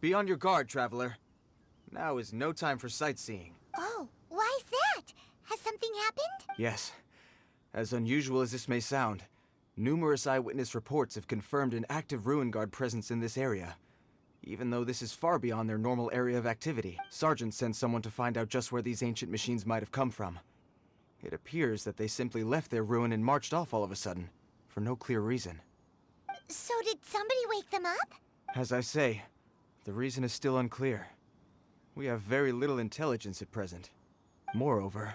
Be on your guard, traveler. Now is no time for sightseeing. Oh, why's that? Has something happened? Yes. As unusual as this may sound, numerous eyewitness reports have confirmed an active Ruin Guard presence in this area. Even though this is far beyond their normal area of activity, Sergeant sent someone to find out just where these ancient machines might have come from. It appears that they simply left their ruin and marched off all of a sudden, for no clear reason. So did somebody wake them up? As I say, the reason is still unclear. We have very little intelligence at present. Moreover,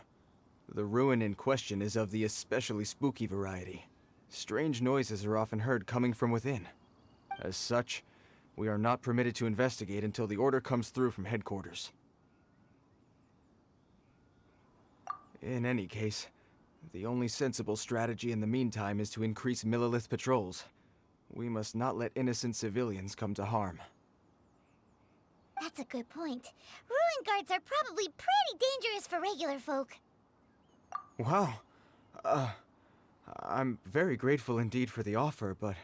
the ruin in question is of the especially spooky variety. Strange noises are often heard coming from within. As such, we are not permitted to investigate until the order comes through from headquarters. In any case, the only sensible strategy in the meantime is to increase Millilith patrols. We must not let innocent civilians come to harm. That's a good point. Ruin guards are probably pretty dangerous for regular folk. Wow. I'm very grateful indeed for the offer, but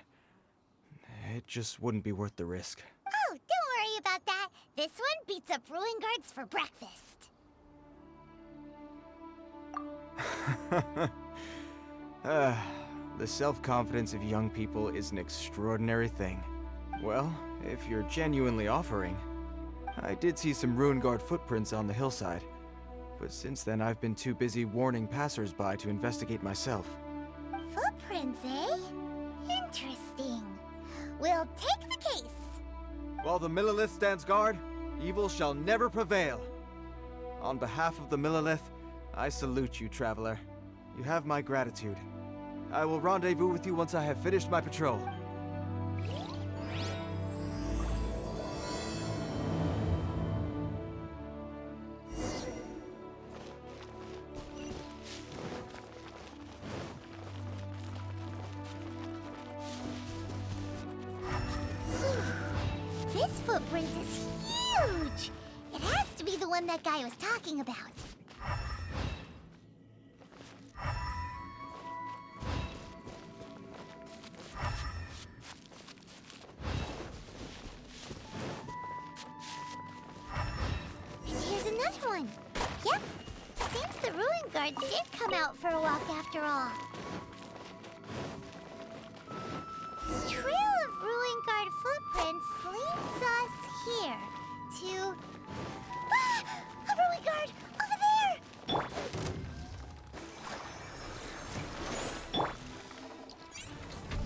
it just wouldn't be worth the risk. Oh, don't worry about that. This one beats up ruin guards for breakfast. The self-confidence of young people is an extraordinary thing. Well, if you're genuinely offering, I did see some Ruin Guard footprints on the hillside, but since then I've been too busy warning passers-by to investigate myself. Footprints, eh? Interesting. We'll take the case. While the Millilith stands guard, evil shall never prevail. On behalf of the Millilith, I salute you, traveler. You have my gratitude. I will rendezvous with you once I have finished my patrol. This footprint is huge! It has to be the one that guy was talking about. And here's another one. Yep, seems the Ruin Guards did come out for a walk after all. The trail of Ruin Guard footprints leads us here to... Ah! A Ruin Guard! Over there!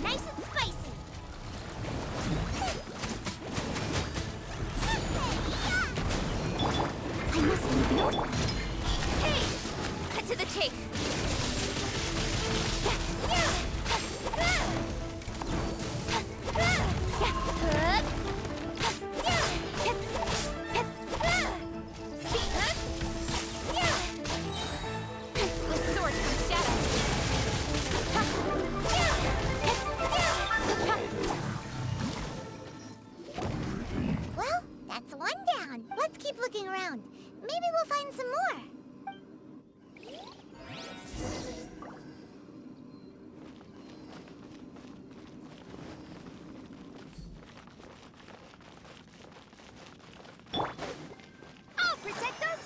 Nice and spicy! I must leave you. Hey! Cut to the chase! Well, that's one down. Let's keep looking around. Maybe we'll find some more. I'll protect us!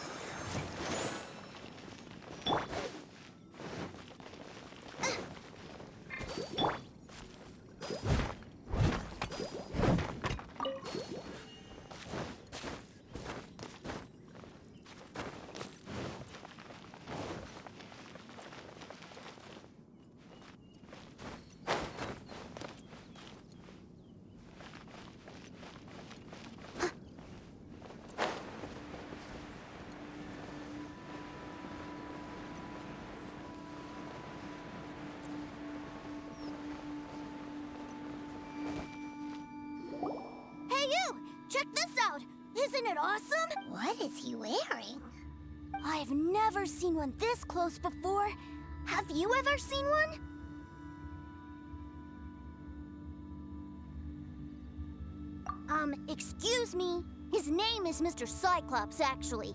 Hey you! Check this out! Isn't it awesome? What is he wearing? I've never seen one this close before. Have you ever seen one? Excuse me. His name is Mr. Cyclops, actually.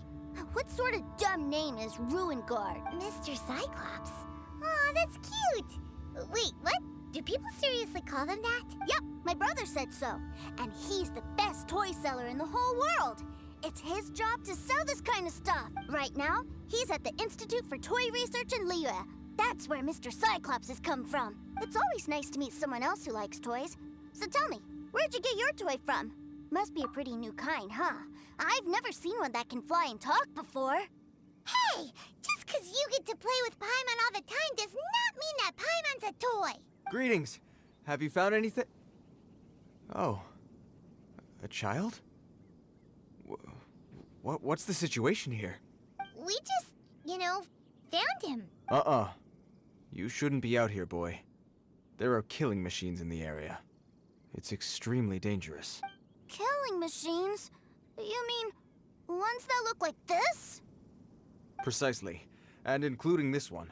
What sort of dumb name is Ruin Guard? Mr. Cyclops? Aw, that's cute! Wait, what? Do people seriously call them that? Yep, my brother said so. And he's the best toy seller in the whole world. It's his job to sell this kind of stuff. Right now, he's at the Institute for Toy Research in Haliya. That's where Mr. Cyclops has come from. It's always nice to meet someone else who likes toys. So tell me, where'd you get your toy from? Must be a pretty new kind, huh? I've never seen one that can fly and talk before. Hey, just 'cause you get to play with Paimon all the time does not mean that Paimon's a toy. Greetings. Have you found anything? Oh. A child? What's the situation here? We just, found him. You shouldn't be out here, boy. There are killing machines in the area. It's extremely dangerous. Killing machines? You mean ones that look like this? Precisely. And including this one.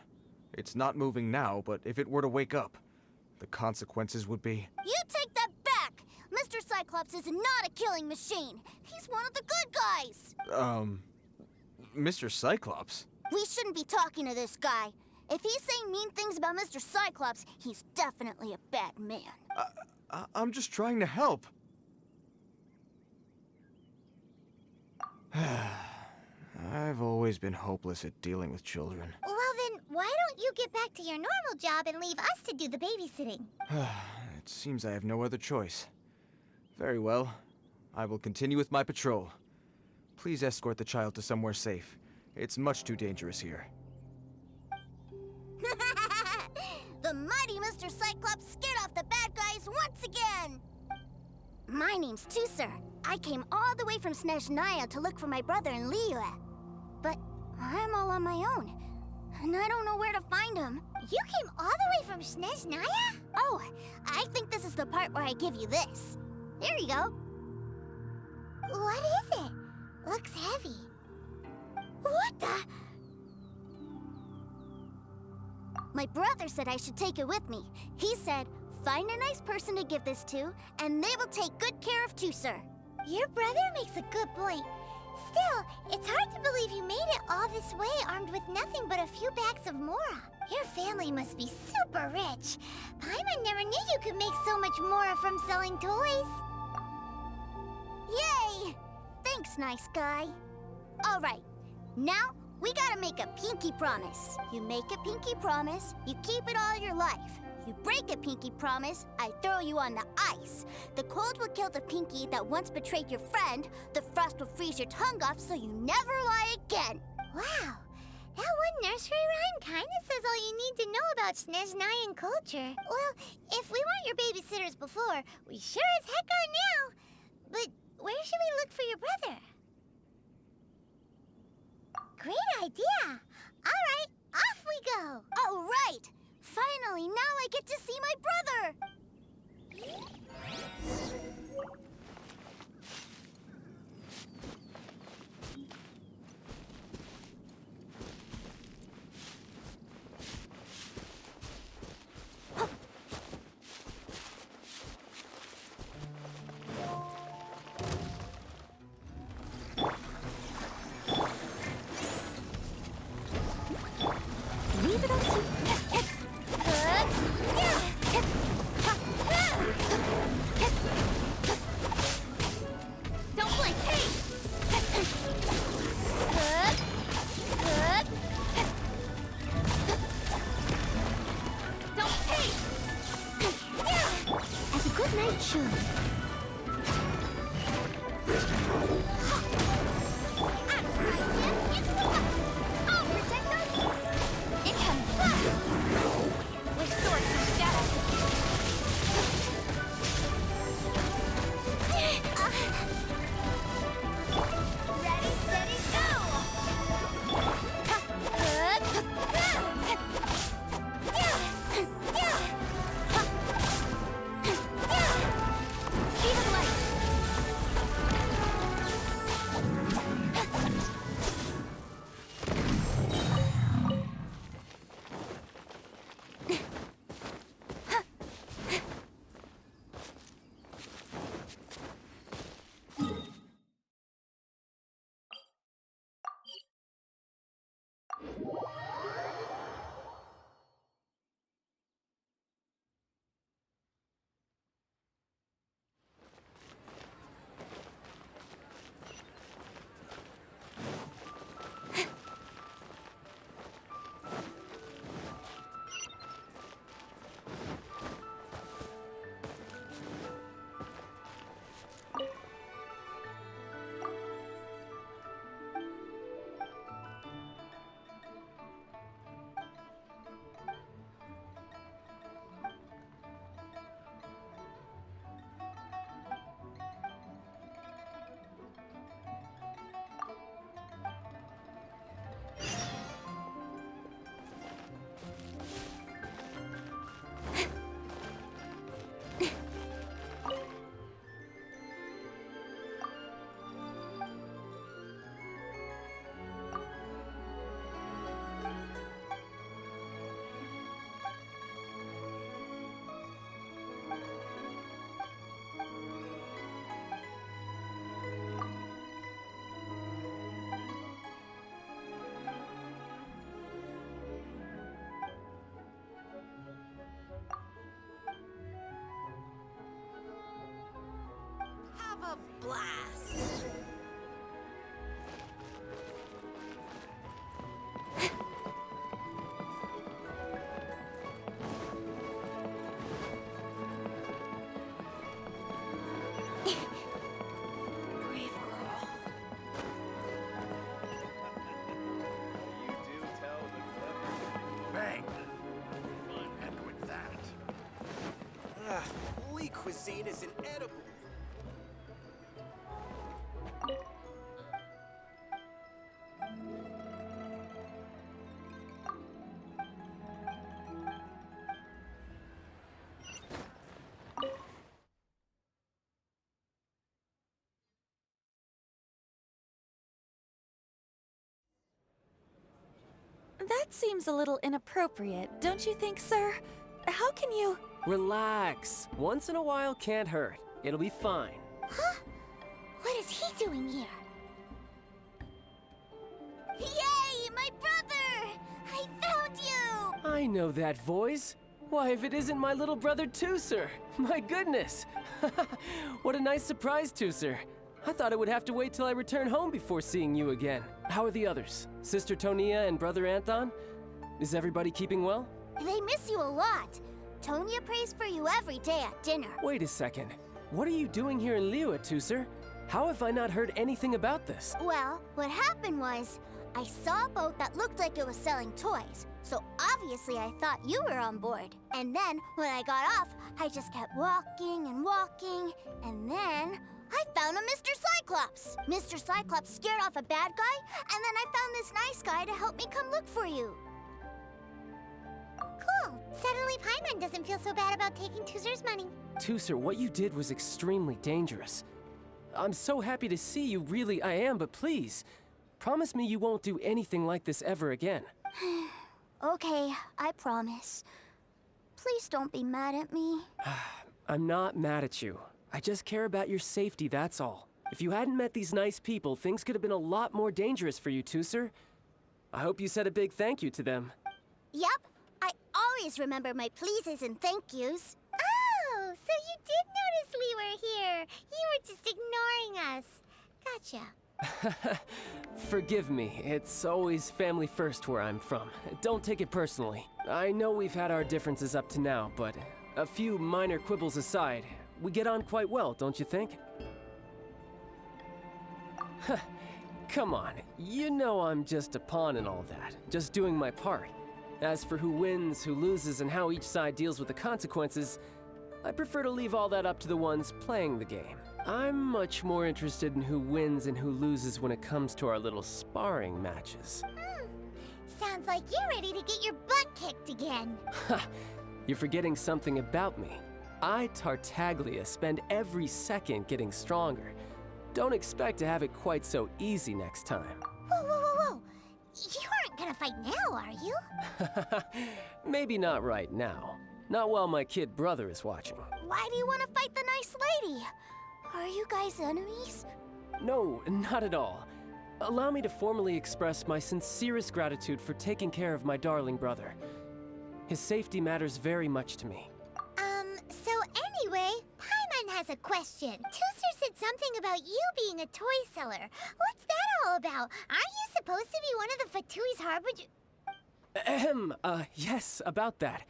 It's not moving now, but if it were to wake up, the consequences would be... You take that back! Mr. Cyclops is not a killing machine. He's one of the good guys. Mr. Cyclops? We shouldn't be talking to this guy. If he's saying mean things about Mr. Cyclops, he's definitely a bad man. I'm just trying to help. I've always been hopeless at dealing with children. Well then, why don't you get back to your normal job and leave us to do the babysitting? It seems I have no other choice. Very well. I will continue with my patrol. Please escort the child to somewhere safe. It's much too dangerous here. The mighty Mr. Cyclops scared off the bad guys once again! My name's Tusser. I came all the way from Snezhnaya to look for my brother in Haliya. But I'm all on my own, and I don't know where to find him. You came all the way from Snezhnaya? Oh, I think this is the part where I give you this. Here you go. What is it? Looks heavy. What the? My brother said I should take it with me. He said, find a nice person to give this to, and they will take good care of Tusser. Your brother makes a good point. Still, it's hard to believe you made it all this way armed with nothing but a few bags of Mora. Your family must be super rich. Paimon never knew you could make so much Mora from selling toys. Yay! Thanks, nice guy. All right, now we gotta make a pinky promise. You make a pinky promise, you keep it all your life. You break a pinky promise, I throw you on the ice. The cold will kill the pinky that once betrayed your friend. The frost will freeze your tongue off so you never lie again. Wow, that one nursery rhyme kinda says all you need to know about Snezhnayan culture. Well, if we weren't your babysitters before, we sure as heck are now. But where should we look for your brother? Great idea. All right, off we go. All right. Finally, now I get to see my brother! Leave it up to... Don't blink! Hey! Don't hey! As a good knight should. I'll protect us! Incoming fire! Restore some shadow. Ready, steady, go! have a blast. Brave girl. You do tell the clever. Bang! And with that... Holy cuisine is inedible. That seems a little inappropriate, don't you think, sir? How can you... Relax. Once in a while can't hurt. It'll be fine. Huh? What is he doing here? Yay, my brother! I found you! I know that voice. Why, if it isn't my little brother Tooser! My goodness! What a nice surprise, Tooser. I thought I would have to wait till I return home before seeing you again. How are the others? Sister Tonia and brother Anton? Is everybody keeping well? They miss you a lot. Tonya prays for you every day at dinner. Wait a second. What are you doing here in Liyue, Tooser? How have I not heard anything about this? Well, what happened was, I saw a boat that looked like it was selling toys. So obviously I thought you were on board. And then, when I got off, I just kept walking and walking. And then, I found a Mr. Cyclops. Mr. Cyclops scared off a bad guy, and then I found this nice guy to help me come look for you. Cool. Suddenly Paimon doesn't feel so bad about taking Tooser's money. Tooser, what you did was extremely dangerous. I'm so happy to see you, really I am, but please, promise me you won't do anything like this ever again. Okay, I promise. Please don't be mad at me. I'm not mad at you. I just care about your safety, that's all. If you hadn't met these nice people, things could have been a lot more dangerous for you, Tooser. I hope you said a big thank you to them. Yup, I always remember my pleases and thank yous. Oh, so you did notice we were here. You were just ignoring us. Gotcha. Forgive me, it's always family first where I'm from. Don't take it personally. I know we've had our differences up to now, but a few minor quibbles aside, we get on quite well, don't you think? Come on, you know I'm just a pawn and all that, just doing my part. As for who wins, who loses, and how each side deals with the consequences, I prefer to leave all that up to the ones playing the game. I'm much more interested in who wins and who loses when it comes to our little sparring matches. Sounds like you're ready to get your butt kicked again. Ha! You're forgetting something about me. I, Tartaglia, spend every second getting stronger. Don't expect to have it quite so easy next time. Whoa, whoa, whoa, whoa. You aren't gonna fight now, are you? Maybe not right now. Not while my kid brother is watching. Why do you want to fight the nice lady? Are you guys enemies? No, not at all. Allow me to formally express my sincerest gratitude for taking care of my darling brother. His safety matters very much to me. So anyway, Paimon has a question. Tooser said something about you being a toy seller. What's that all about? Aren't you supposed to be one of the Fatui's harbinger? Yes, about that.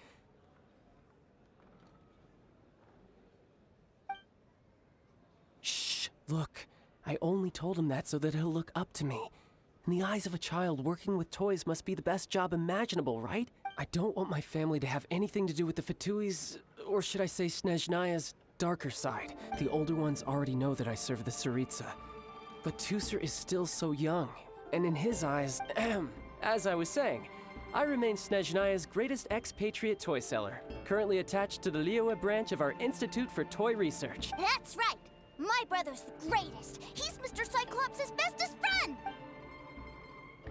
Shh, look. I only told him that so that he'll look up to me. In the eyes of a child, working with toys must be the best job imaginable, right? I don't want my family to have anything to do with the Fatui's, or should I say Snezhnaya's, darker side. The older ones already know that I serve the Tsaritsa. But Tooser is still so young, and in his eyes, as I was saying, I remain Snezhnaya's greatest expatriate toy seller, currently attached to the Liyue branch of our Institute for Toy Research. That's right! My brother's the greatest! He's Mr. Cyclops' bestest friend!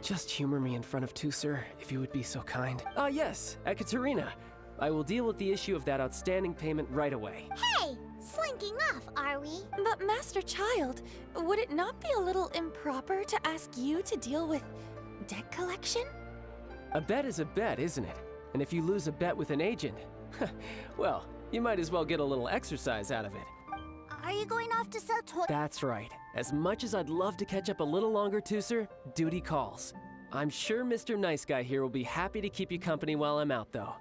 Just humor me in front of Tooser, if you would be so kind. Yes, Ekaterina. I will deal with the issue of that outstanding payment right away. Hey, slinking off, are we? But Master Child, would it not be a little improper to ask you to deal with debt collection? A bet is a bet, isn't it? And if you lose a bet with an agent, well, you might as well get a little exercise out of it. Are you going off to sell toys? That's right. As much as I'd love to catch up a little longer, Tooser, duty calls. I'm sure Mr. Nice Guy here will be happy to keep you company while I'm out, though.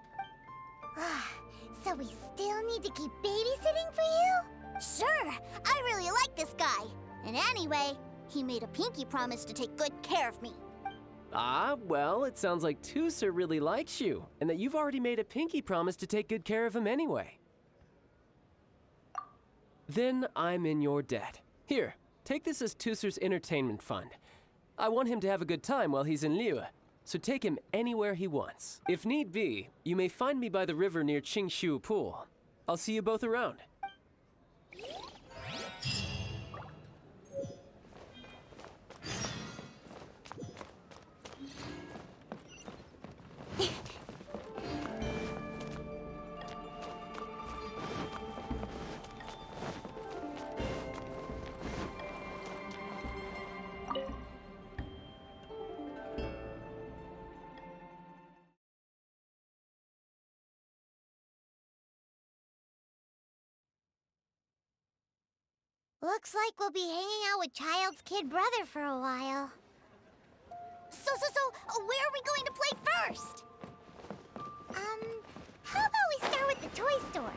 So we still need to keep babysitting for you? Sure, I really like this guy. And anyway, he made a pinky promise to take good care of me. Ah, well, it sounds like Tooser really likes you, and that you've already made a pinky promise to take good care of him anyway. Then I'm in your debt. Here, take this as Tooser's entertainment fund. I want him to have a good time while he's in Liyue, so take him anywhere he wants. If need be, you may find me by the river near Qingshu Pool. I'll see you both around. Looks like we'll be hanging out with Child's kid brother for a while. So, where are we going to play first? How about we start with the toy store?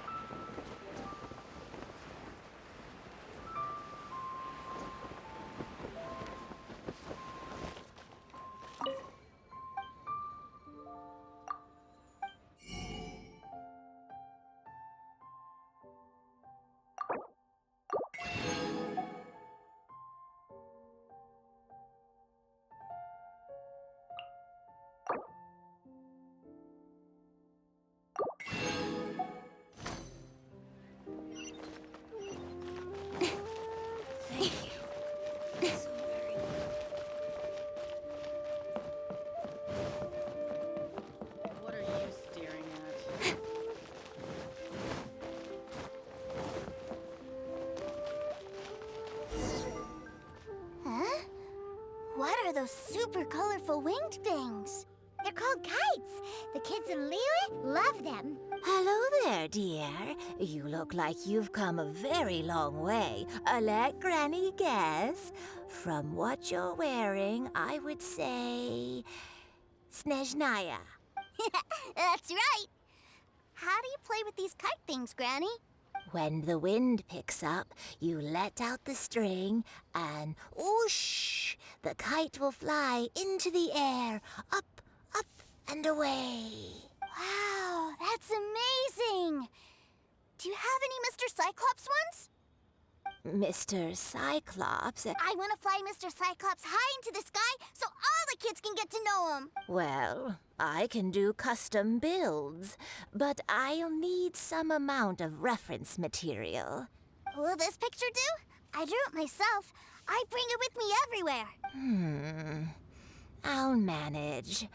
What are you staring at? Huh? What are those super colorful winged things? They're called kites. The kids in Liyue love them. Hello there, dear. You look like you've come a very long way. Let Granny guess. From what you're wearing, I would say... Snezhnaya. That's right. How do you play with these kite things, Granny? When the wind picks up, you let out the string and whoosh! The kite will fly into the air, up, up, and away. Wow, that's amazing! Do you have any Mr. Cyclops ones? Mr. Cyclops? I want to fly Mr. Cyclops high into the sky so all the kids can get to know him. Well, I can do custom builds, but I'll need some amount of reference material. Will this picture do? I drew it myself. I bring it with me everywhere. I'll manage.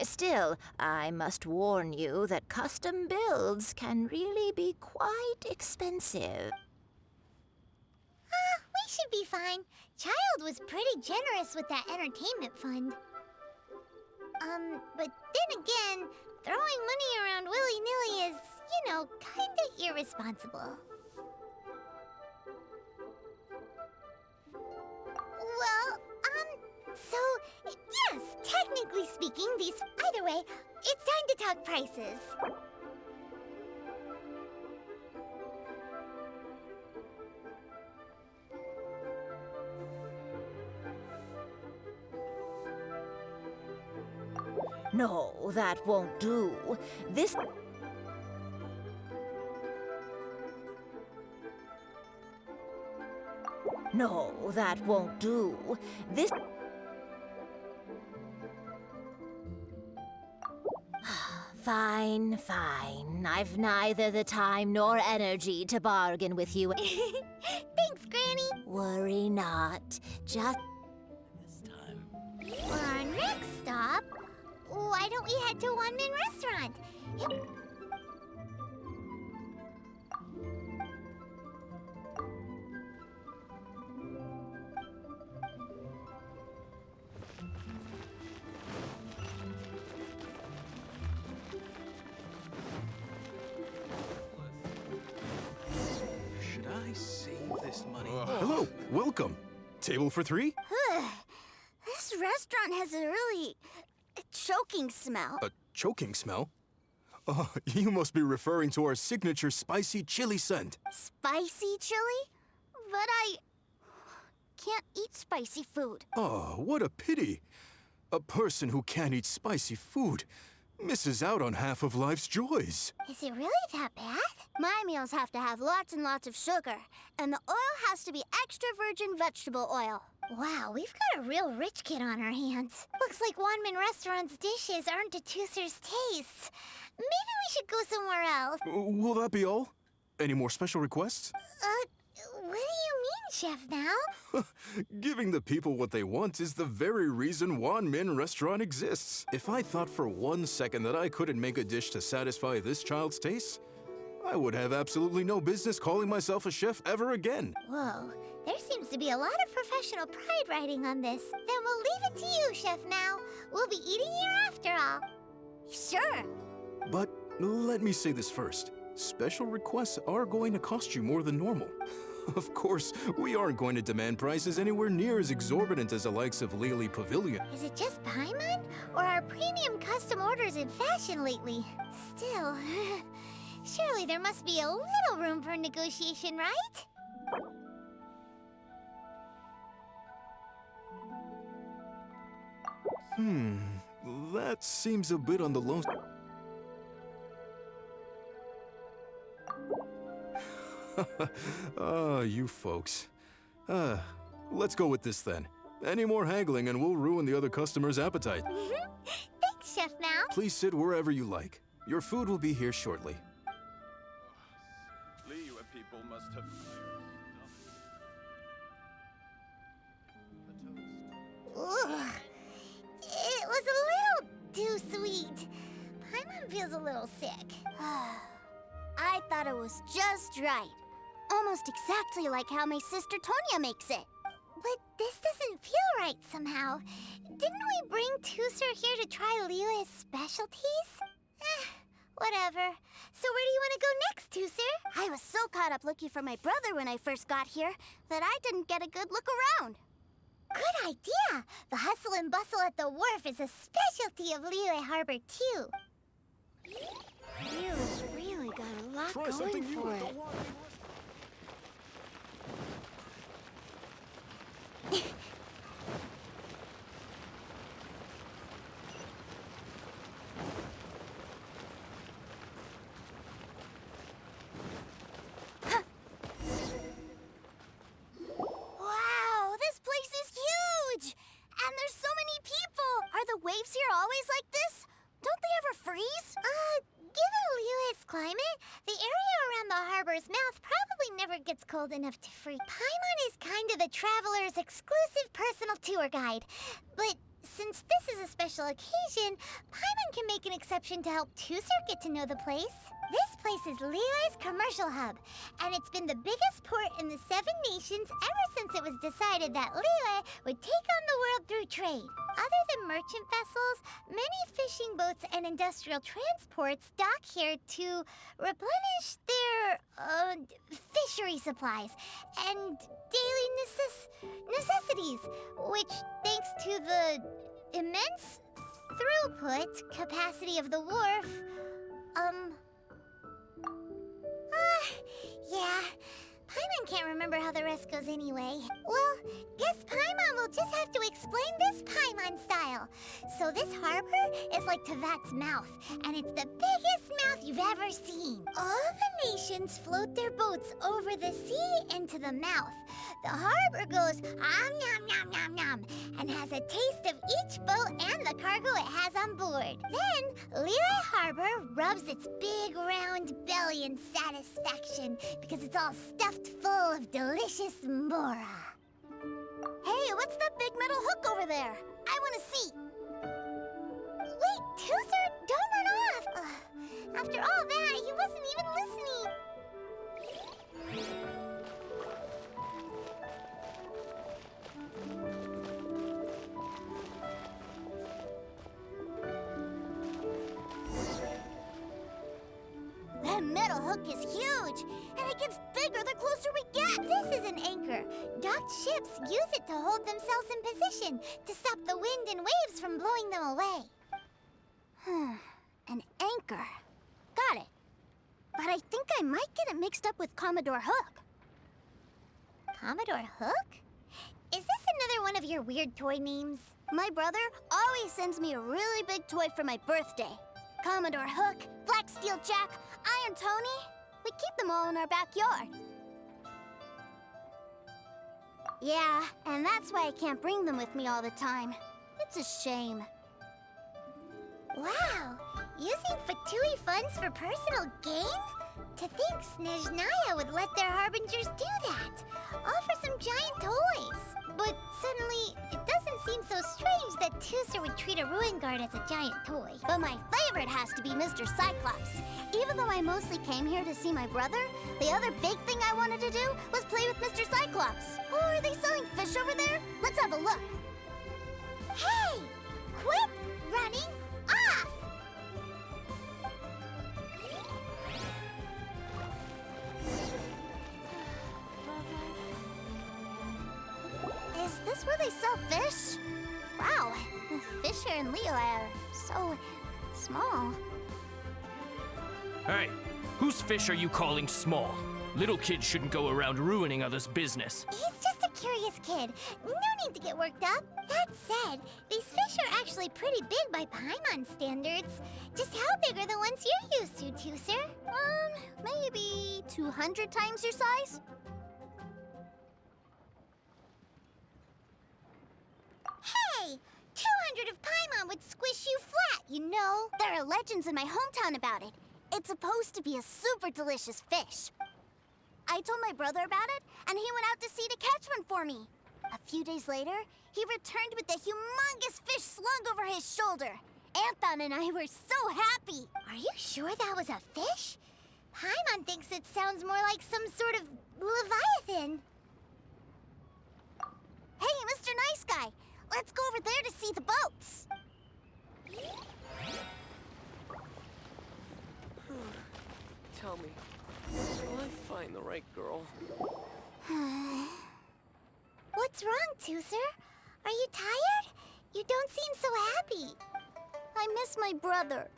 Still, I must warn you that custom builds can really be quite expensive. We should be fine. Child was pretty generous with that entertainment fund. But then again, throwing money around willy-nilly is, kinda irresponsible. Well, so, yes, technically speaking, either way, it's time to talk prices. No, that won't do. This... No, that won't do. This... Fine, fine. I've neither the time nor energy to bargain with you. Thanks, Granny. Worry not. Just... This time. For our next stop, why don't we head to One-Man Restaurant? Should I? they save this money? Hello, welcome. Table for 3? This restaurant has a really choking smell. A choking smell? Oh, you must be referring to our signature spicy chili scent. Spicy chili? But I can't eat spicy food. Oh, what a pity. A person who can't eat spicy food misses out on half of life's joys. Is it really that bad? My meals have to have lots and lots of sugar, and the oil has to be extra virgin vegetable oil. Wow, we've got a real rich kid on our hands. Looks like Wanmin Restaurant's dishes aren't to Tooser's taste. Maybe we should go somewhere else. Will that be all? Any more special requests? What do you mean, Chef now? Giving the people what they want is the very reason Wanmin Restaurant exists. If I thought for 1 second that I couldn't make a dish to satisfy this child's taste, I would have absolutely no business calling myself a chef ever again. Whoa, there seems to be a lot of professional pride riding on this. Then we'll leave it to you, Chef Mao. We'll be eating here after all. Sure. But let me say this first. Special requests are going to cost you more than normal. Of course, we aren't going to demand prices anywhere near as exorbitant as the likes of Lily Pavilion. Is it just Paimon? Or are premium custom orders in fashion lately? Still, surely there must be a little room for negotiation, right? That seems a bit on the low... you folks. Let's go with this then. Any more haggling and we'll ruin the other customer's appetite. Thanks, Chef Mao. Please sit wherever you like. Your food will be here shortly. Liyue people must have... Ugh. It was a little too sweet. Paimon feels a little sick. I thought it was just right. Almost exactly like how my sister Tonya makes it. But this doesn't feel right somehow. Didn't we bring Tooser here to try Liyue's specialties? Whatever. So where do you want to go next, Tooser? I was so caught up looking for my brother when I first got here that I didn't get a good look around. Good idea! The hustle and bustle at the wharf is a specialty of Liyue Harbor, too. Liyue's really got a lot going for it. Wow, this place is huge! And there's so many people! Are the waves here always like this? Don't they ever freeze? Given Liyue's climate, the area around the harbor's mouth probably never gets cold enough to freeze. Paimon is kind of the traveler's exclusive personal tour guide. But since this is a special occasion, Paimon can make an exception to help Tooser get to know the place. This place is Liyue's commercial hub, and it's been the biggest port in the 7 nations ever since it was decided that Liyue would take on the world through trade. Other than merchant vessels, many fishing boats and industrial transports dock here to replenish their fishery supplies and daily necessities, which, thanks to the immense throughput capacity of the wharf, yeah. Paimon can't remember how the rest goes anyway. Well, guess Paimon will just have to explain this Paimon style. So this harbor is like Tevat's mouth, and it's the biggest mouth you've ever seen. All the nations float their boats over the sea into the mouth. The harbor goes nom nom nom nom and has a taste of each boat and the cargo it has on board. Then Liyue Harbor rubs its big round belly in satisfaction because it's all stuffed full of delicious mora. Hey, what's that big metal hook over there? I want to see. Wait, Tooser, don't run off. After all that, he wasn't even listening. That metal hook is huge, and it gets bigger the closer we get! This is an anchor. Docked ships use it to hold themselves in position, to stop the wind and waves from blowing them away. An anchor. Got it. But I think I might get it mixed up with Commodore Hook. Commodore Hook? Is this another one of your weird toy names? My brother always sends me a really big toy for my birthday. Commodore Hook, Black Steel Jack, Iron Tony. We keep them all in our backyard. Yeah, and that's why I can't bring them with me all the time. It's a shame. Wow! Using Fatui funds for personal gain? To think Snezhnaya would let their harbingers do that! All for some giant toys! But suddenly, it doesn't seem so strange that Tusser would treat a ruin guard as a giant toy. But my favorite has to be Mr. Cyclops. Even though I mostly came here to see my brother, the other big thing I wanted to do was play with Mr. Cyclops. Oh, are they selling fish over there? Let's have a look. Hey! Quit running off! Is this where they sell fish? Wow, the fish here in Leo are so small. Hey, whose fish are you calling small? Little kids shouldn't go around ruining others' business. He's just a curious kid. No need to get worked up. That said, these fish are actually pretty big by Paimon standards. Just how big are the ones you're used to, Tusser? Maybe 200 times your size? Hey! 200 of Paimon would squish you flat, you know. There are legends in my hometown about it. It's supposed to be a super delicious fish. I told my brother about it, and he went out to sea to catch one for me. A few days later, he returned with a humongous fish slung over his shoulder. Anton and I were so happy. Are you sure that was a fish? Paimon thinks it sounds more like some sort of leviathan. Hey, Mr. Nice Guy, let's go over there to see the boats. Tell me, will I find the right girl? What's wrong, Tusser? Are you tired? You don't seem so happy. I miss my brother.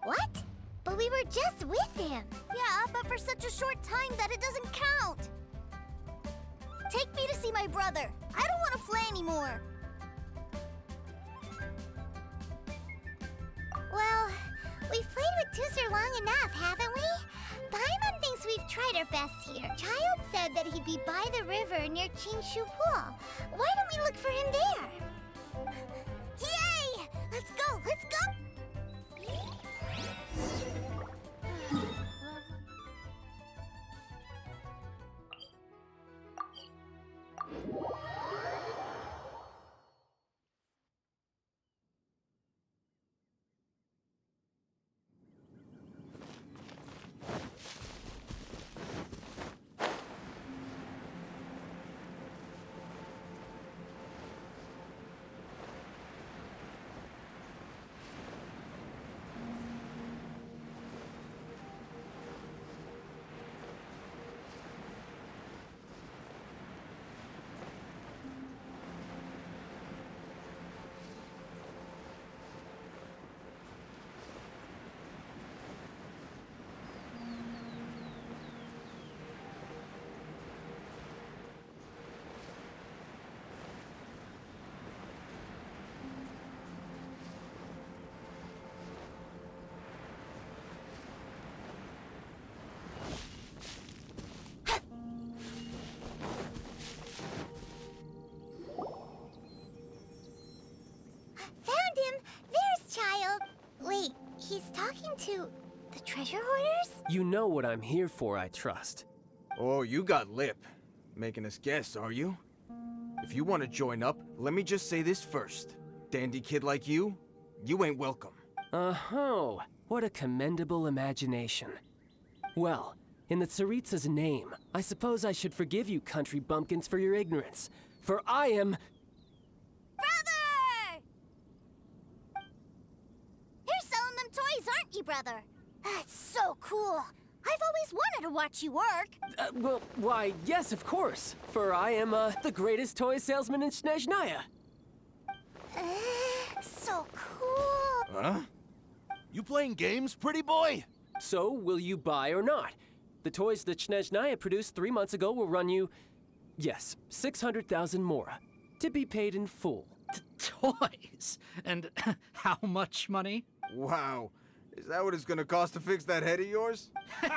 What? But we were just with him. Yeah, but for such a short time that it doesn't count. Take me to see my brother. I don't want to play anymore. Well, we've played with Tusser long enough, haven't we? Paimon thinks we've tried our best here. Child said that he'd be by the river near Chingshu Pool. Why don't we look for him there? Yay! Let's go! Let's go! Wait, he's talking to the treasure hoarders? You know what I'm here for, I trust. Oh, you got lip. Making us guess, are you? If you want to join up, let me just say this first. Dandy kid like you ain't welcome. Oh, what a commendable imagination. Well, in the Tsaritsa's name, I suppose I should forgive you country bumpkins for your ignorance. For I am... Brother! You're selling them toys, aren't you, brother? That's so cool. I've always wanted to watch you work. Well, why, yes, of course. For I am, the greatest toy salesman in Snezhnaya. So cool. Huh? You playing games, pretty boy? So, will you buy or not? The toys that Snezhnaya produced 3 months ago will run you, yes, 600,000 mora, to be paid in full. Toys? And how much money? Wow. Is that what it's gonna cost to fix that head of yours? Look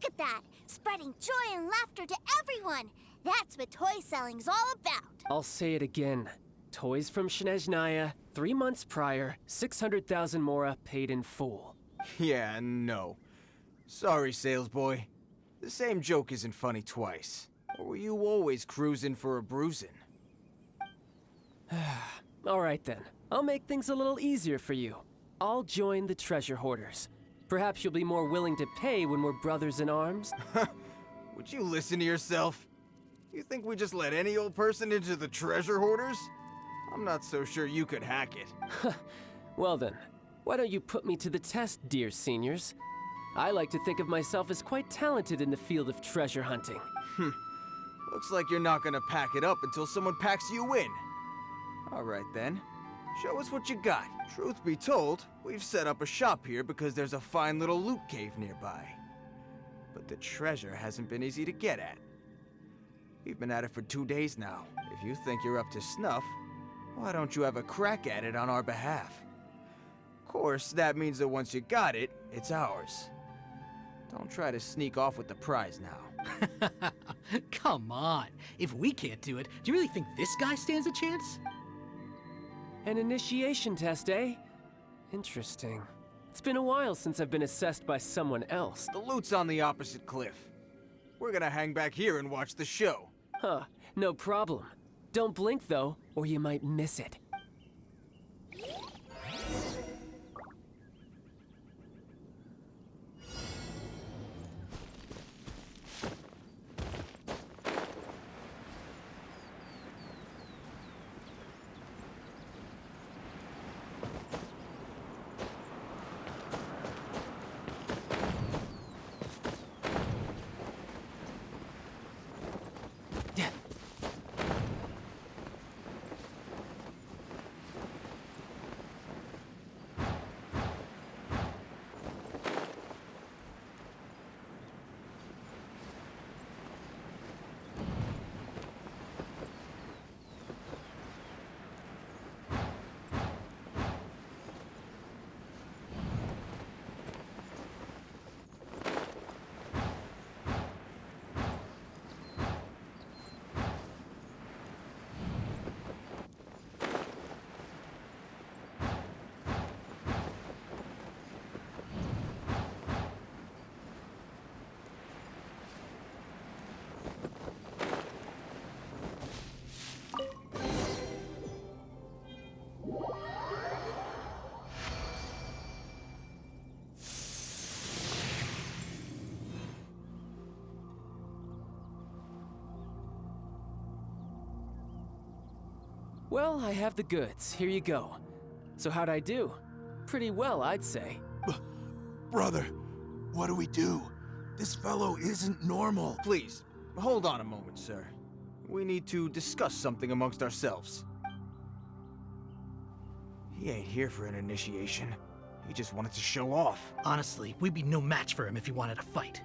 at that! Spreading joy and laughter to everyone! That's what toy selling's all about! I'll say it again. Toys from Snezhnaya, 3 months prior, 600,000 mora paid in full. Yeah, no. Sorry, sales boy. The same joke isn't funny twice. Or were you always cruising for a bruising? All right then. I'll make things a little easier for you. I'll join the treasure hoarders. Perhaps you'll be more willing to pay when we're brothers in arms. Would you listen to yourself? You think we just let any old person into the treasure hoarders? I'm not so sure you could hack it. Well then, why don't you put me to the test, dear seniors? I like to think of myself as quite talented in the field of treasure hunting. Looks like you're not gonna pack it up until someone packs you in. All right then. Show us what you got. Truth be told, we've set up a shop here because there's a fine little loot cave nearby. But the treasure hasn't been easy to get at. We've been at it for 2 days now. If you think you're up to snuff, why don't you have a crack at it on our behalf? Of course, that means that once you got it, it's ours. Don't try to sneak off with the prize now. Come on. If we can't do it, do you really think this guy stands a chance? An initiation test, eh? Interesting. It's been a while since I've been assessed by someone else. The loot's on the opposite cliff. We're gonna hang back here and watch the show. Huh, no problem. Don't blink though, or you might miss it. Well, I have the goods. Here you go. So how'd I do? Pretty well, I'd say. Brother, what do we do? This fellow isn't normal. Please, hold on a moment, sir. We need to discuss something amongst ourselves. He ain't here for an initiation. He just wanted to show off. Honestly, we'd be no match for him if he wanted to fight.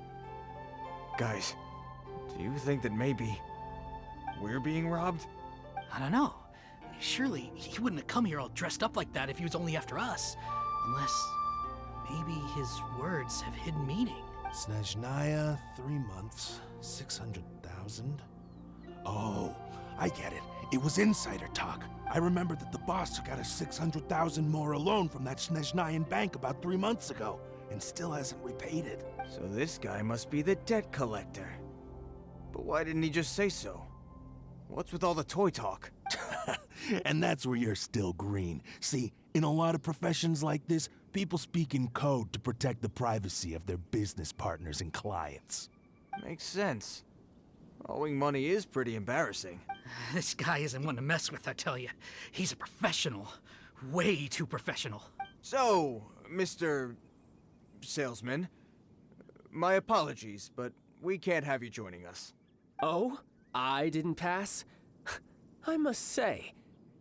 Guys, do you think that maybe we're being robbed? I don't know. Surely, he wouldn't have come here all dressed up like that if he was only after us. Unless, maybe his words have hidden meaning. Snezhnaya, 3 months, 600,000. Oh, I get it. It was insider talk. I remember that the boss took out a 600,000 more loan from that Snezhnayan bank about 3 months ago, and still hasn't repaid it. So this guy must be the debt collector. But why didn't he just say so? What's with all the toy talk? And that's where you're still green. See, in a lot of professions like this, people speak in code to protect the privacy of their business partners and clients. Makes sense. Owing money is pretty embarrassing. This guy isn't one to mess with, I tell you. He's a professional. Way too professional. So, Mr. Salesman, My apologies, but we can't have you joining us. Oh? I didn't pass? I must say,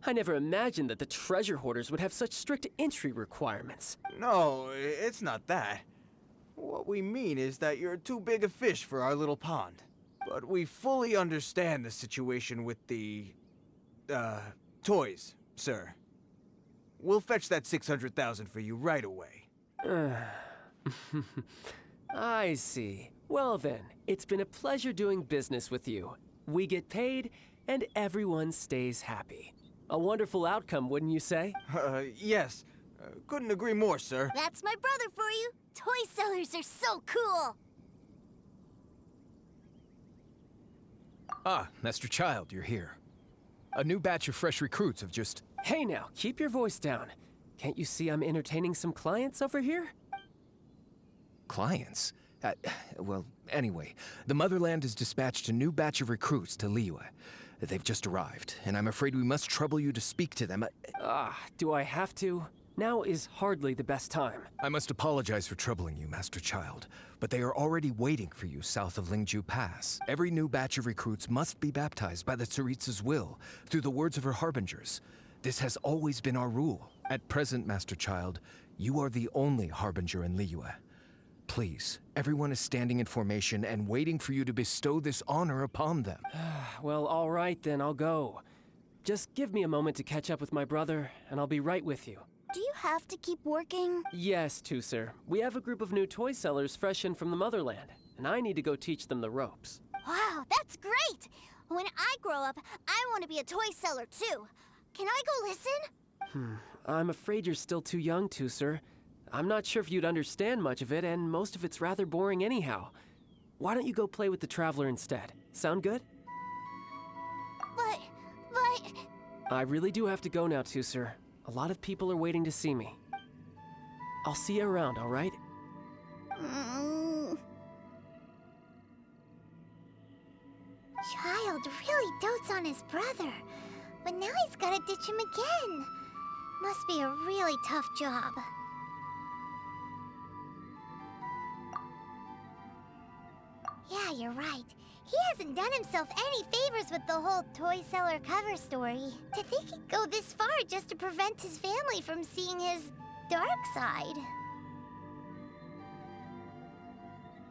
I never imagined that the treasure hoarders would have such strict entry requirements. No, it's not that. What we mean is that you're too big a fish for our little pond. But we fully understand the situation with the, toys, sir. We'll fetch that 600,000 for you right away. I see. Well then, it's been a pleasure doing business with you. We get paid, and everyone stays happy. A wonderful outcome, wouldn't you say? Yes. Couldn't agree more, sir. That's my brother for you. Toy sellers are so cool. Ah, Master Child, you're here. A new batch of fresh recruits have just... Hey now, keep your voice down. Can't you see I'm entertaining some clients over here? Clients? Well, anyway, the Motherland has dispatched a new batch of recruits to Liyue. They've just arrived, and I'm afraid we must trouble you to speak to them. Do I have to? Now is hardly the best time. I must apologize for troubling you, Master Child, but they are already waiting for you south of Lingju Pass. Every new batch of recruits must be baptized by the Tsaritsa's will, through the words of her harbingers. This has always been our rule. At present, Master Child, you are the only harbinger in Liyue. Please, everyone is standing in formation and waiting for you to bestow this honor upon them. Well, all right then, I'll go. Just give me a moment to catch up with my brother, and I'll be right with you. Do you have to keep working? Yes, Tusser. We have a group of new toy sellers fresh in from the Motherland, and I need to go teach them the ropes. Wow, that's great! When I grow up, I want to be a toy seller too. Can I go listen? I'm afraid you're still too young, Tusser. I'm not sure if you'd understand much of it, and most of it's rather boring anyhow. Why don't you go play with the Traveler instead? Sound good? But... I really do have to go now, Tusser. A lot of people are waiting to see me. I'll see you around, all right? Child really dotes on his brother, but now he's gotta ditch him again. Must be a really tough job. Yeah, you're right. He hasn't done himself any favors with the whole toy seller cover story. To think he'd go this far just to prevent his family from seeing his dark side.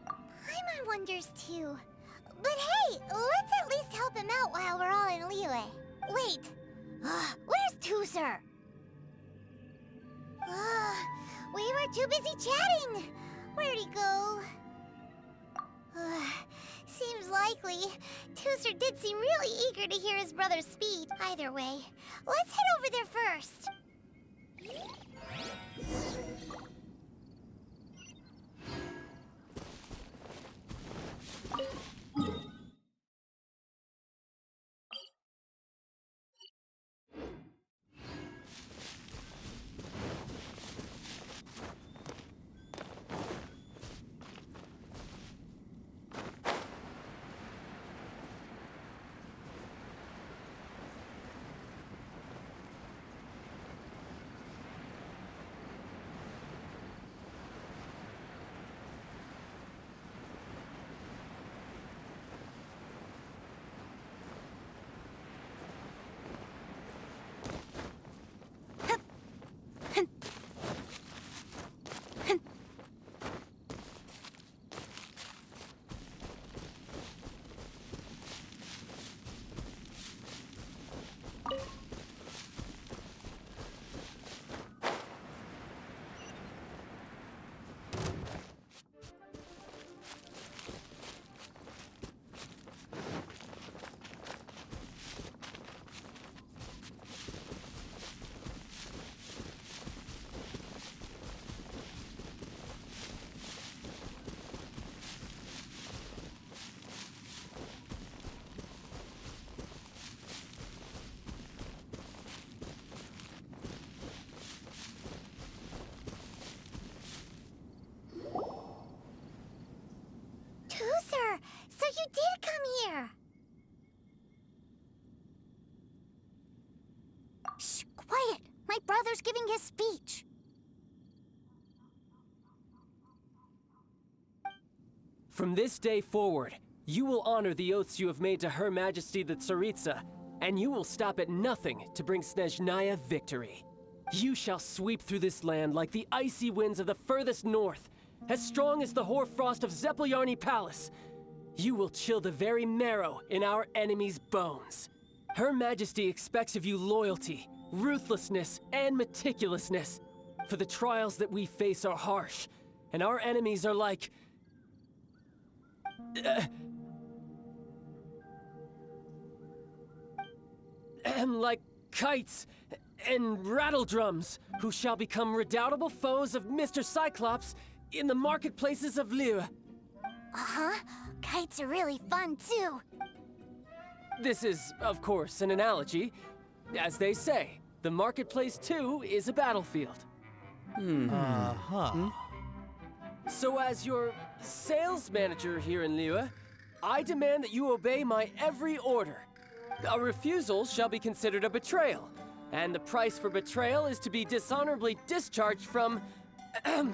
Paimon wonders too. But hey, let's at least help him out while we're all in Liyue. Wait, where's Tusser? We were too busy chatting. Where'd he go? Seems likely. Tusser did seem really eager to hear his brother's speech. Either way, let's head over there first. Tusser, so you did come here. Shh, quiet. My brother's giving his speech. From this day forward, you will honor the oaths you have made to Her Majesty the Tsaritsa, and you will stop at nothing to bring Snezhnaya victory. You shall sweep through this land like the icy winds of the furthest north, as strong as the hoarfrost of Zepelyarny Palace. You will chill the very marrow in our enemies' bones. Her Majesty expects of you loyalty, ruthlessness, and meticulousness. For the trials that we face are harsh, and our enemies are like... like kites and rattle drums, who shall become redoubtable foes of Mr. Cyclops in the marketplaces of Liyue. Uh-huh. Kites are really fun, too. This is, of course, an analogy. As they say, the marketplace, too, is a battlefield. So as your sales manager here in Liyue, I demand that you obey my every order. A refusal shall be considered a betrayal, and the price for betrayal is to be dishonorably discharged from the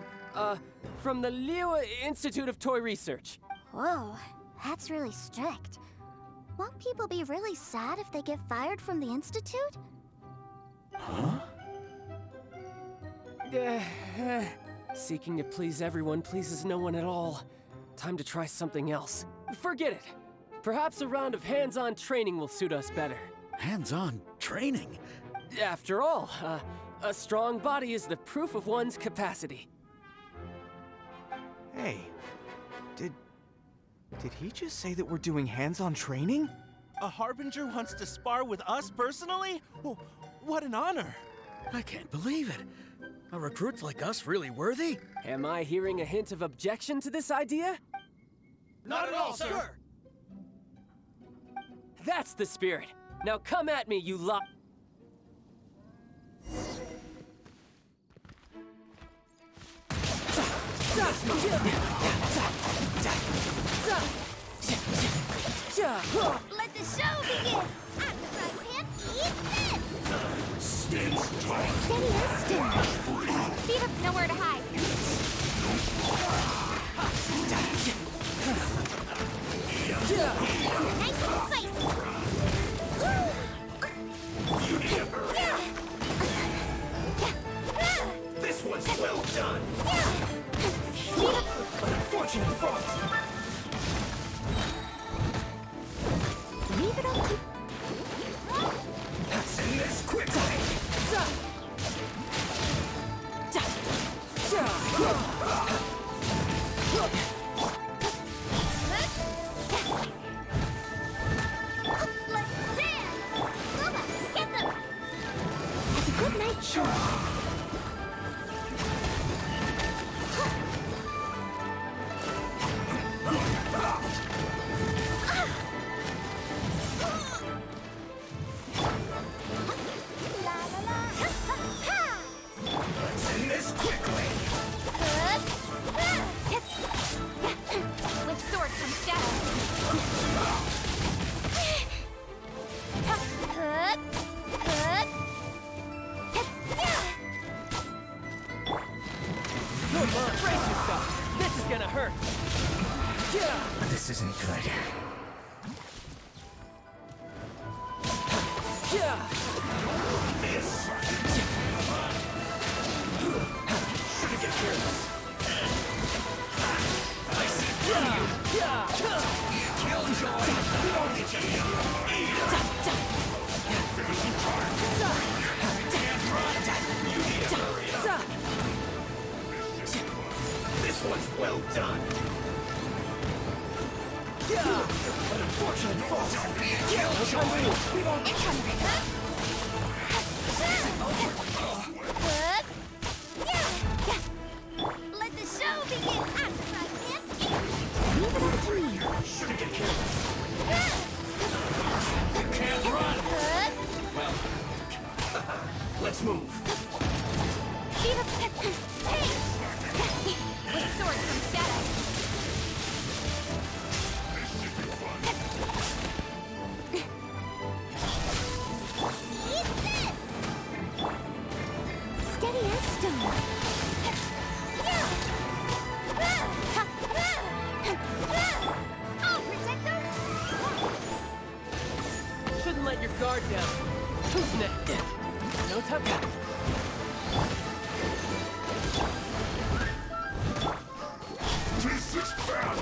Liyue Institute of Toy Research. Whoa, that's really strict. Won't people be really sad if they get fired from the Institute? Huh? Seeking to please everyone pleases no one at all. Time to try something else. Forget it. Perhaps a round of hands-on training will suit us better. Hands-on training? After all, a strong body is the proof of one's capacity. Hey, did he just say that we're doing hands-on training? A Harbinger wants to spar with us personally? Oh, what an honor! I can't believe it. Are recruits like us really worthy? Am I hearing a hint of objection to this idea? Not at all, sir! That's the spirit. Now come at me, you lot. Let the show begin! At the fry pan, eat this! Steady as still. Speed up, nowhere to hide. Nice and spicy. This one's well done! Speed up. Unfortunate fault! Leave it up to... Send this quickly! Let's dance! Mama, get them! Have a good night, Sean. Send this quickly! With sword comes shadow. Good Lord, brace yourself. This is gonna hurt. This isn't good. This! Should get careless. I see Killjoy! You won't get just eat it! Finishing charge! Can't run! You need to hurry up! This one's well done! An unfortunate fault! Killjoy! We won't get just Let the show begin! At the fry pan, Leave it up to me. Shouldn't get careless! You can't run! Well, let's move! Speed up. Hey! With sword comes shadow. eat this! guard down. Who's next? No touching. This is bad!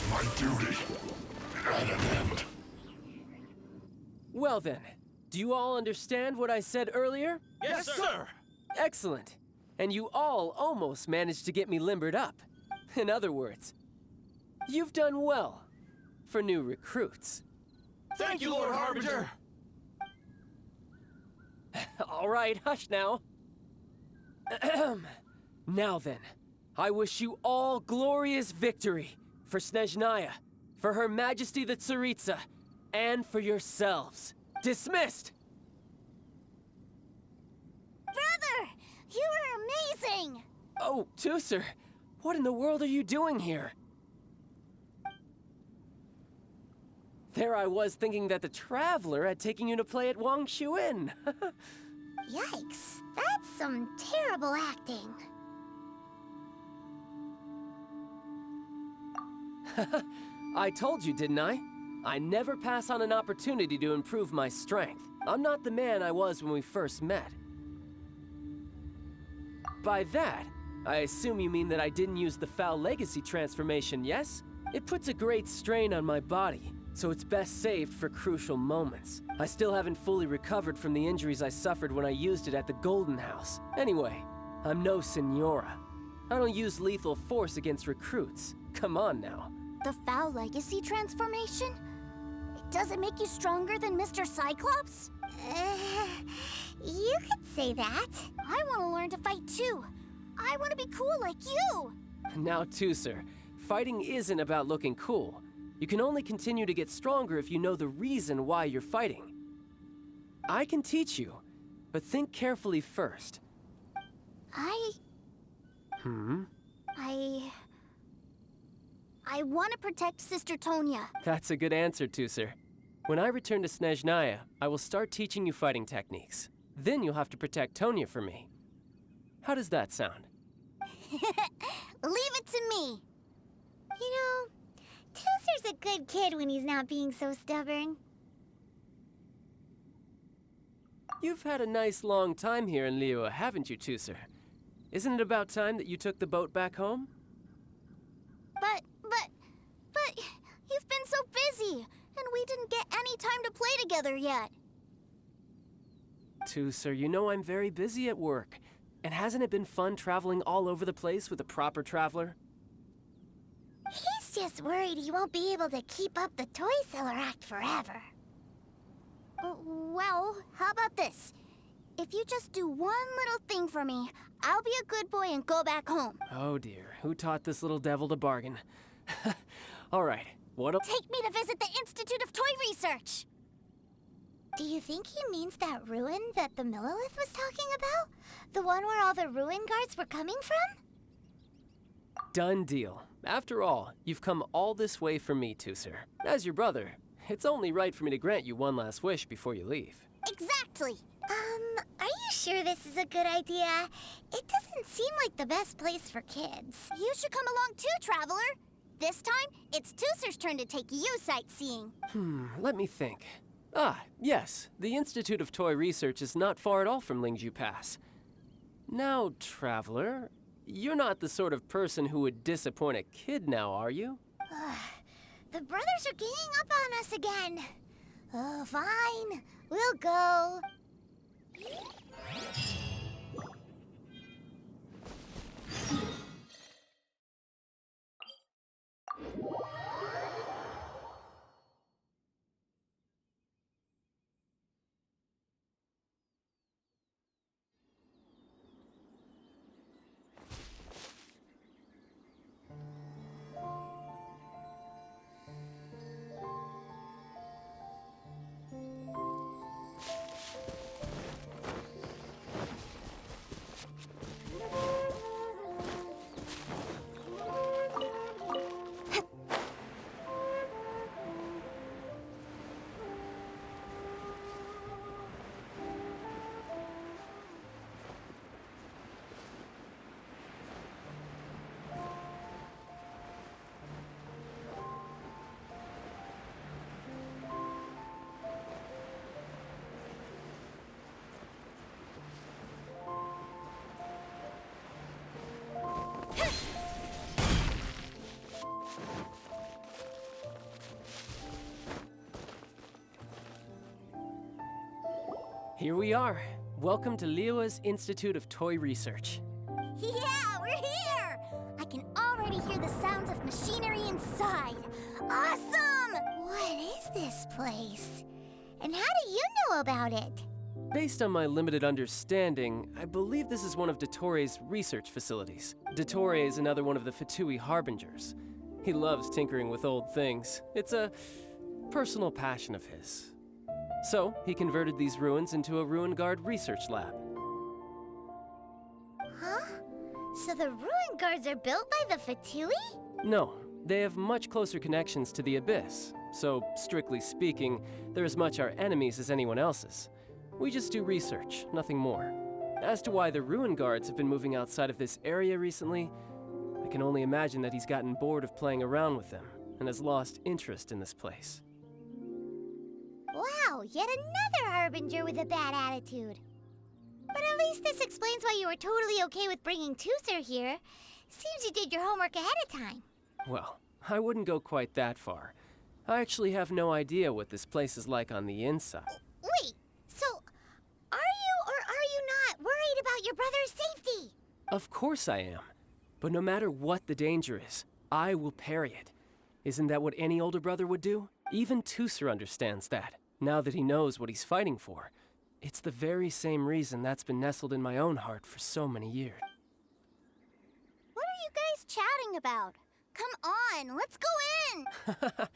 My duty at an end. Well then, do you all understand what I said earlier? Yes, sir. Excellent. And you all almost managed to get me limbered up. In other words, you've done well for new recruits. Thank you, Lord Harbinger. All right, hush now. Now then, I wish you all glorious victory for Snezhnaya, for Her Majesty the Tsaritsa, and for yourselves. Dismissed! Brother, you are amazing! Oh, Tusser, what in the world are you doing here? There I was thinking that the Traveler had taken you to play at Wang Shuin. Yikes, that's some terrible acting. I told you, didn't I? I never pass on an opportunity to improve my strength. I'm not the man I was when we first met. By that, I assume you mean that I didn't use the Foul Legacy transformation, yes? It puts a great strain on my body, so it's best saved for crucial moments. I still haven't fully recovered from the injuries I suffered when I used it at the Golden House. Anyway, I'm no Senora. I don't use lethal force against recruits. Come on now. The Foul Legacy transformation? Does it make you stronger than Mr. Cyclops? You could say that. I want to learn to fight too. I want to be cool like you. Now, Tusser, fighting isn't about looking cool. You can only continue to get stronger if you know the reason why you're fighting. I can teach you, but think carefully first. I want to protect Sister Tonya. That's a good answer, Tusser. When I return to Snezhnaya, I will start teaching you fighting techniques. Then you'll have to protect Tonya for me. How does that sound? Leave it to me. You know, Tusser's a good kid when he's not being so stubborn. You've had a nice long time here in Liyue, haven't you, Tusser? Isn't it about time that you took the boat back home? But, you've been so busy, and we didn't get any time to play together yet. Tusser, you know I'm very busy at work. And hasn't it been fun traveling all over the place with a proper traveler? He's just worried he won't be able to keep up the toy seller act forever. Well, how about this? If you just do one little thing for me, I'll be a good boy and go back home. Oh dear, who taught this little devil to bargain? All right, what'll— Take me to visit the Institute of Toy Research! Do you think he means that ruin that the Millilith was talking about? The one where all the ruin guards were coming from? Done deal. After all, you've come all this way for me, Tusser. As your brother, it's only right for me to grant you one last wish before you leave. Exactly! Are you sure this is a good idea? It doesn't seem like the best place for kids. You should come along too, Traveler! This time, it's Tusser's turn to take you sightseeing. Let me think. Ah, yes, the Institute of Toy Research is not far at all from Lingju Pass. Now, Traveler, you're not the sort of person who would disappoint a kid now, are you? The brothers are ganging up on us again. Oh, fine. We'll go. Here we are. Welcome to Liyue's Institute of Toy Research. Yeah, we're here! I can already hear the sounds of machinery inside. Awesome! What is this place? And how do you know about it? Based on my limited understanding, I believe this is one of Dottoro's research facilities. Dottore is another one of the Fatui Harbingers. He loves tinkering with old things. It's a personal passion of his. So, he converted these ruins into a Ruin Guard research lab. Huh? So the ruin guards are built by the Fatui? No, they have much closer connections to the Abyss. So, strictly speaking, they're as much our enemies as anyone else's. We just do research, nothing more. As to why the Ruin Guards have been moving outside of this area recently, I can only imagine that he's gotten bored of playing around with them and has lost interest in this place. Wow, yet another Harbinger with a bad attitude. But at least this explains why you were totally okay with bringing Tooser here. Seems you did your homework ahead of time. Well, I wouldn't go quite that far. I actually have no idea what this place is like on the inside. Wait, so are you or are you not worried about your brother's safety? Of course I am. But no matter what the danger is, I will parry it. Isn't that what any older brother would do? Even Tooser understands that, now that he knows what he's fighting for. It's the very same reason that's been nestled in my own heart for so many years. What are you guys chatting about? Come on, let's go in!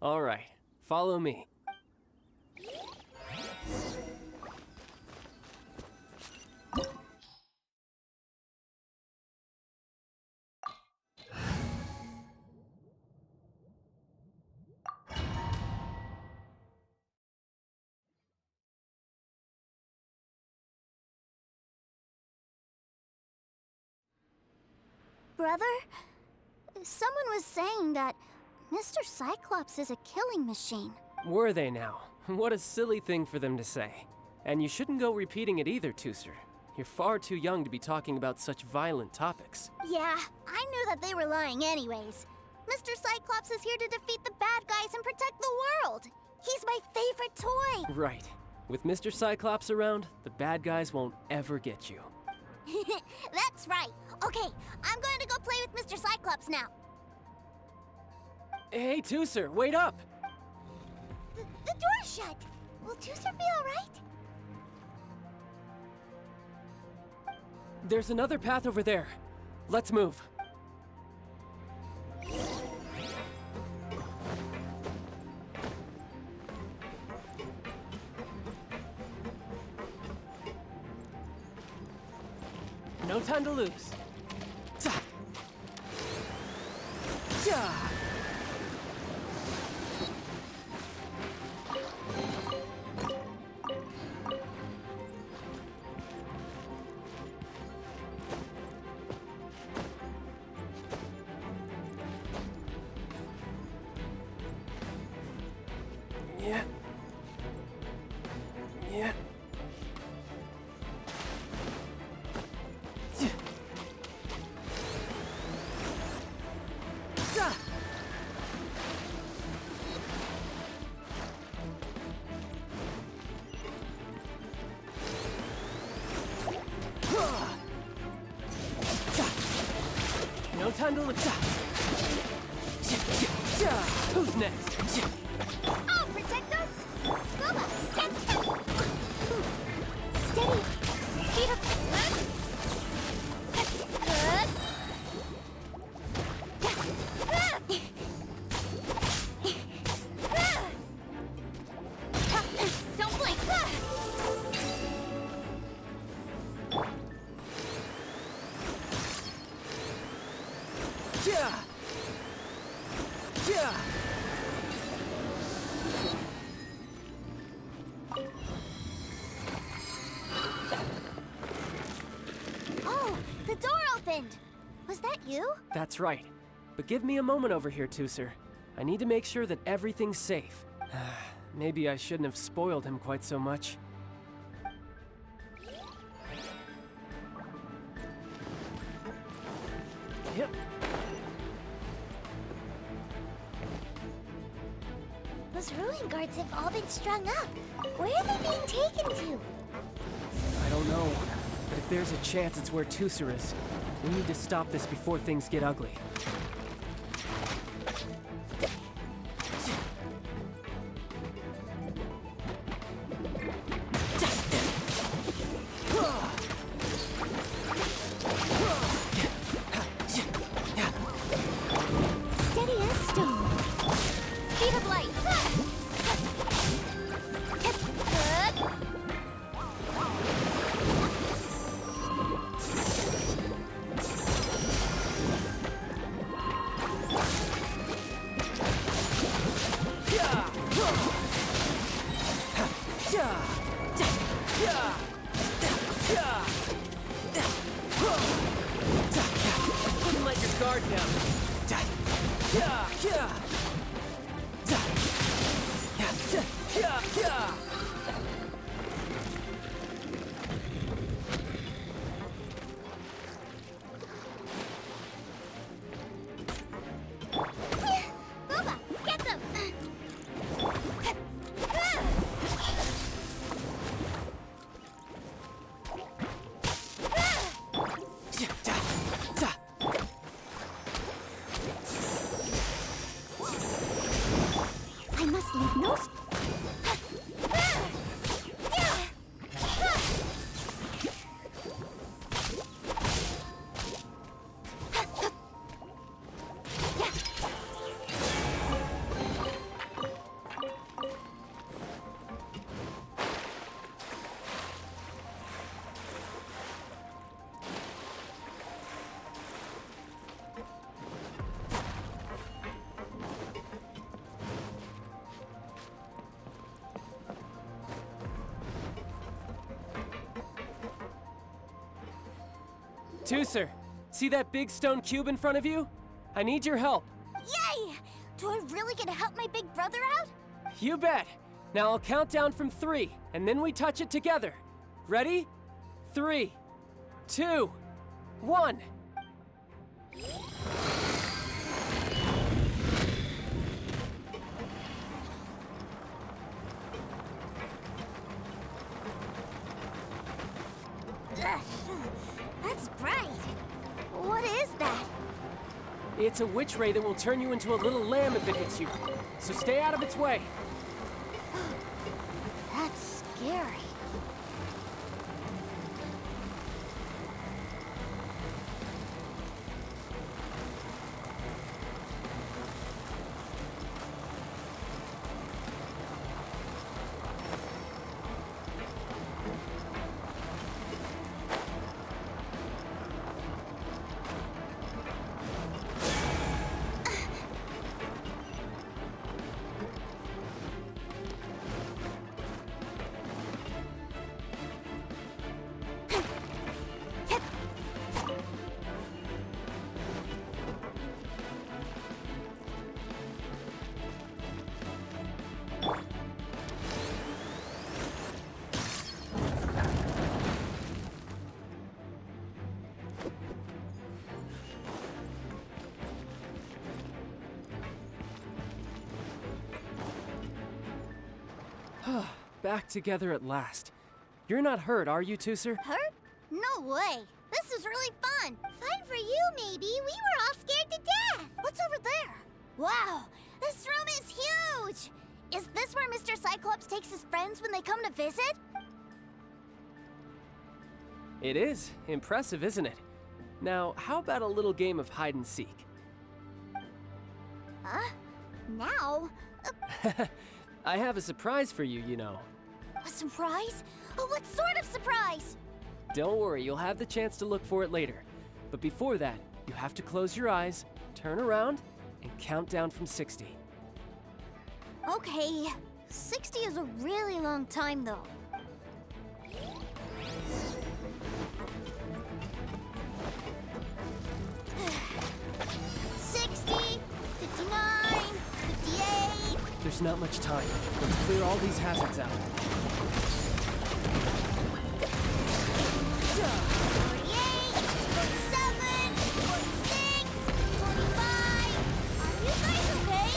All right, follow me. Brother, someone was saying that Mr. Cyclops is a killing machine. Were they now? What a silly thing for them to say. And you shouldn't go repeating it either, Tooser. You're far too young to be talking about such violent topics. Yeah, I knew that they were lying anyways. Mr. Cyclops is here to defeat the bad guys and protect the world. He's my favorite toy. Right. With Mr. Cyclops around, the bad guys won't ever get you. That's right. Okay, I'm going to go play with Mr. Cyclops now. Hey, Tooser, wait up! The door's shut. Will Tooser be all right? There's another path over there. Let's move. No time to lose. Ta! Ja! Yeah. Yeah. No time to look. Who's next? I'll protect us. Bubba, steady. Speed up. Don't blink. Yeah. Yeah. Oh, the door opened. Was that you? That's right. But give me a moment over here, Tooser. I need to make sure that everything's safe. Maybe I shouldn't have spoiled him quite so much. Yep. Those ruin guards have all been strung up. Where are they being taken to? don't know. But if there's a chance it's where Tusser is, we need to stop this before things get ugly. Steady as stone. Speed of light. Wouldn't let your guard down. Booba, get them! I must leave no... Tusser, see that big stone cube in front of you? I need your help. Yay! Do I really get to help my big brother out? You bet. Now I'll count down from 3, and then we touch it together. Ready? 3, 2, 1. That's bright. What is that? It's a witch ray that will turn you into a little lamb if it hits you. So stay out of its way. That's scary. Back together at last. You're not hurt, are you, Tusser? Hurt? No way. This is really fun. Fun for you, maybe. We were all scared to death. What's over there? Wow, this room is huge. Is this where Mr. Cyclops takes his friends when they come to visit? It is. Impressive, isn't it? Now, how about a little game of hide and seek? Huh? Now? I have a surprise for you, you know. A surprise? Oh, what sort of surprise? Don't worry, you'll have the chance to look for it later. But before that, you have to close your eyes, turn around, and count down from 60. Okay, 60 is a really long time, though. 60, 59, 58. There's not much time. Let's clear all these hazards out. 48, 47, 46, 45. Are you guys okay?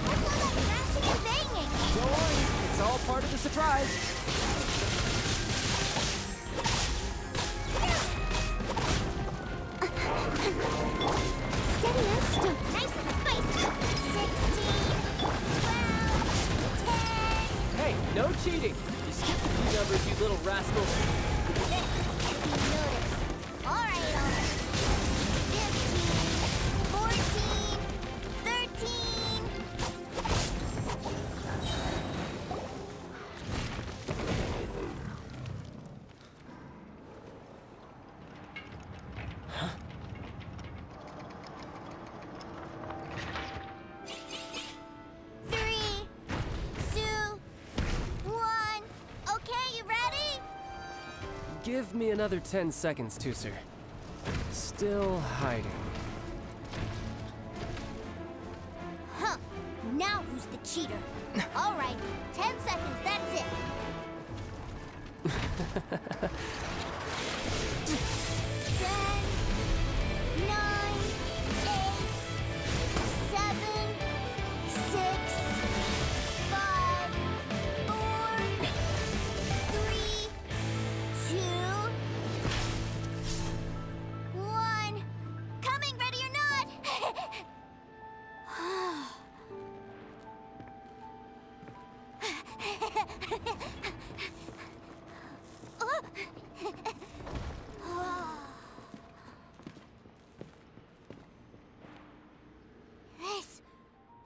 What's all that crashing and banging? Don't worry, it's all part of the surprise. No cheating! You skipped a few numbers, you little rascals. Alright, 15, 14, 13. Huh? Give me another 10 seconds, Tooser. Still hiding. Huh. Now who's the cheater? All right, 10 seconds, that's it. 10, 9, 8, 7, 6, 5, 4, 3, 2, 1. Coming, ready or not?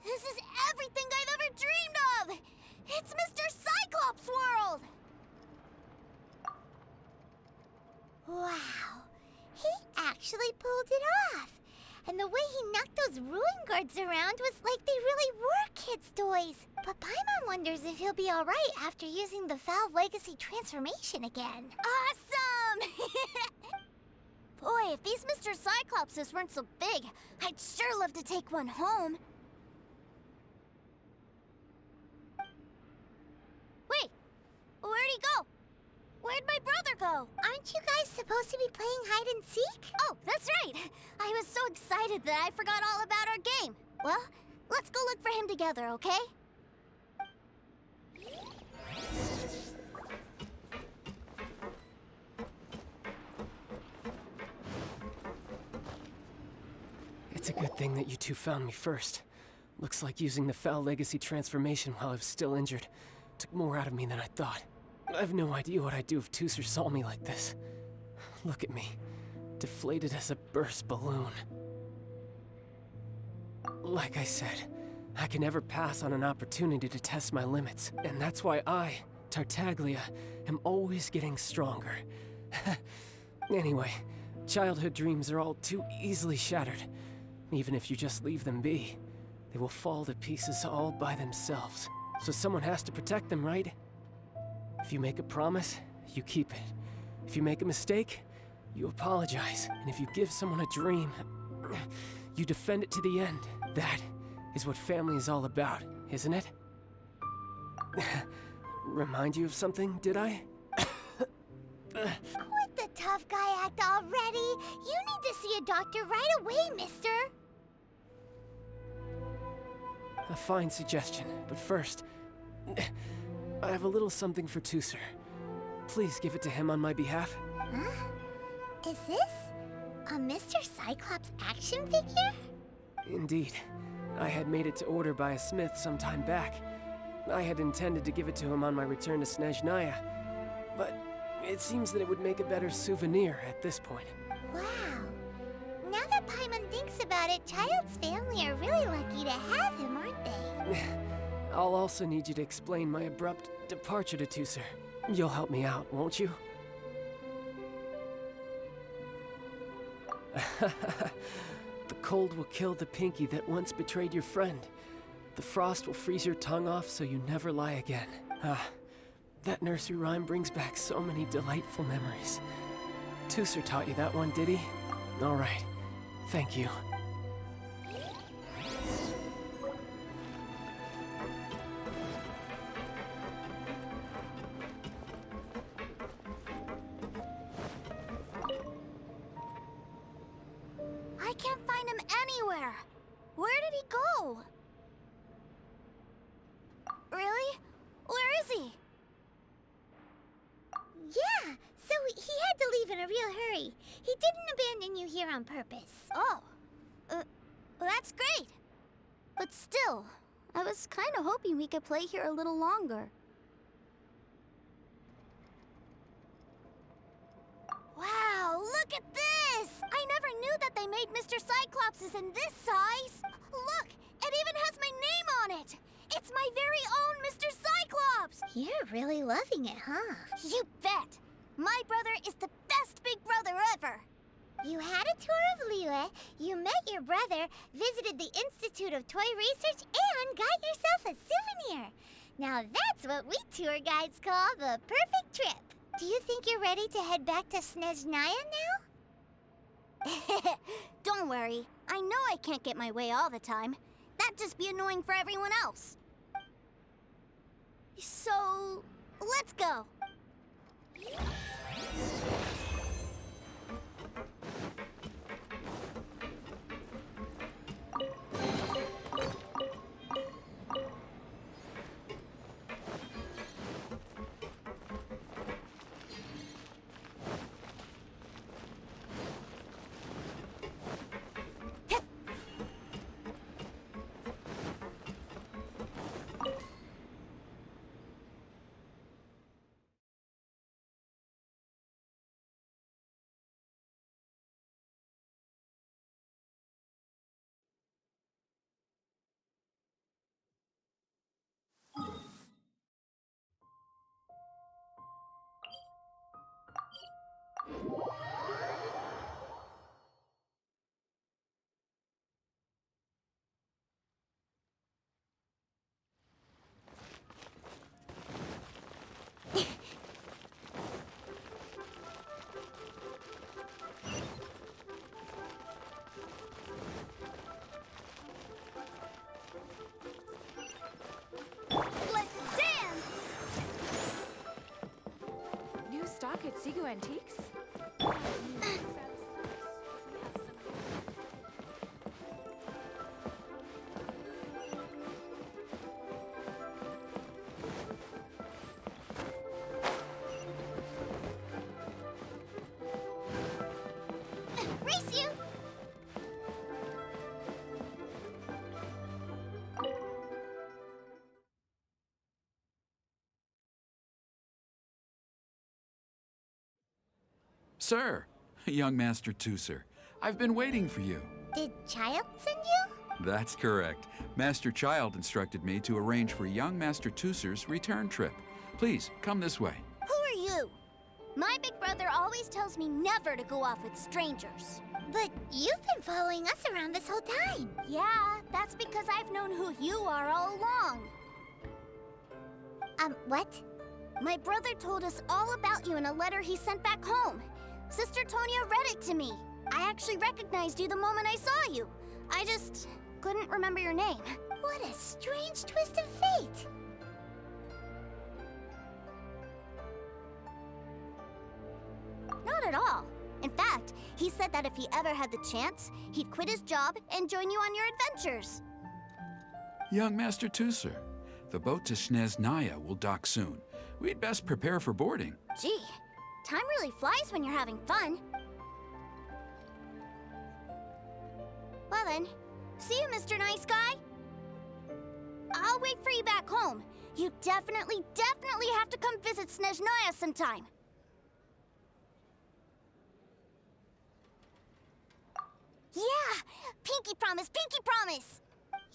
This is everything I've ever dreamed of! It's Mr. Cyclops World! Wow, he actually pulled it off. And the way he knocked those ruin guards around was like they really were kids' toys. But Paimon wonders if he'll be alright after using the Valve Legacy transformation again. Awesome! Boy, if these Mr. Cyclopses weren't so big, I'd sure love to take one home. Wait, where'd he go? Where'd my brother go? Aren't you guys supposed to be playing hide and seek? Oh, that's right! I was so excited that I forgot all about our game. Well, let's go look for him together, okay? It's a good thing that you two found me first. Looks like using the Foul Legacy transformation while I was still injured took more out of me than I thought. I have no idea what I'd do if Tooser saw me like this. Look at me, deflated as a burst balloon. Like I said, I can never pass on an opportunity to test my limits, and that's why I, Tartaglia, am always getting stronger. Anyway, childhood dreams are all too easily shattered. Even if you just leave them be, they will fall to pieces all by themselves. So someone has to protect them, right? If you make a promise, you keep it. If you make a mistake, you apologize. And if you give someone a dream, you defend it to the end. That is what family is all about, isn't it? Remind you of something, did I? Quit the tough guy act already. You need to see a doctor right away, mister. A fine suggestion, but first, I have a little something for Tooser. Please give it to him on my behalf. Huh? Is this a Mr. Cyclops action figure? Indeed. I had made it to order by a smith some time back. I had intended to give it to him on my return to Snezhnaya, but it seems that it would make a better souvenir at this point. Wow. Now that Paimon thinks about it, Child's family are really lucky to have him, aren't they? I'll also need you to explain my abrupt departure to Tooser. You'll help me out, won't you? The cold will kill the pinky that once betrayed your friend. The frost will freeze your tongue off so you never lie again. Ah, that nursery rhyme brings back so many delightful memories. Tooser taught you that one, did he? All right. Thank you. I can't find him anywhere. Where did he go? Really? Where is he? Yeah, so he had to leave in a real hurry. He didn't abandon you here on purpose. Oh. Well, that's great. But still, I was kind of hoping we could play here a little longer. Look at this! I never knew that they made Mr. Cyclops in this size. Look, it even has my name on it. It's my very own Mr. Cyclops! You're really loving it, huh? You bet! My brother is the best big brother ever! You had a tour of Liyue, you met your brother, visited the Institute of Toy Research, and got yourself a souvenir. Now that's what we tour guides call the perfect trip. Do you think you're ready to head back to Snezhnaya now? Don't worry. I know I can't get my way all the time. That'd just be annoying for everyone else. So, let's go. Stock at Sigu Antiques? Race you! Sir, young Master Tooser, I've been waiting for you. Did Child send you? That's correct. Master Child instructed me to arrange for young Master Tooser's return trip. Please, come this way. Who are you? My big brother always tells me never to go off with strangers. But you've been following us around this whole time. Yeah, that's because I've known who you are all along. What? My brother told us all about you in a letter he sent back home. Sister Tonya read it to me. I actually recognized you the moment I saw you. I just couldn't remember your name. What a strange twist of fate. Not at all. In fact, he said that if he ever had the chance, he'd quit his job and join you on your adventures. Young Master Tooser, the boat to Snezhnaya will dock soon. We'd best prepare for boarding. Gee, time really flies when you're having fun. Well then, see you, Mr. Nice Guy. I'll wait for you back home. You definitely have to come visit Snezhnaya sometime. Yeah! Pinky promise, pinky promise!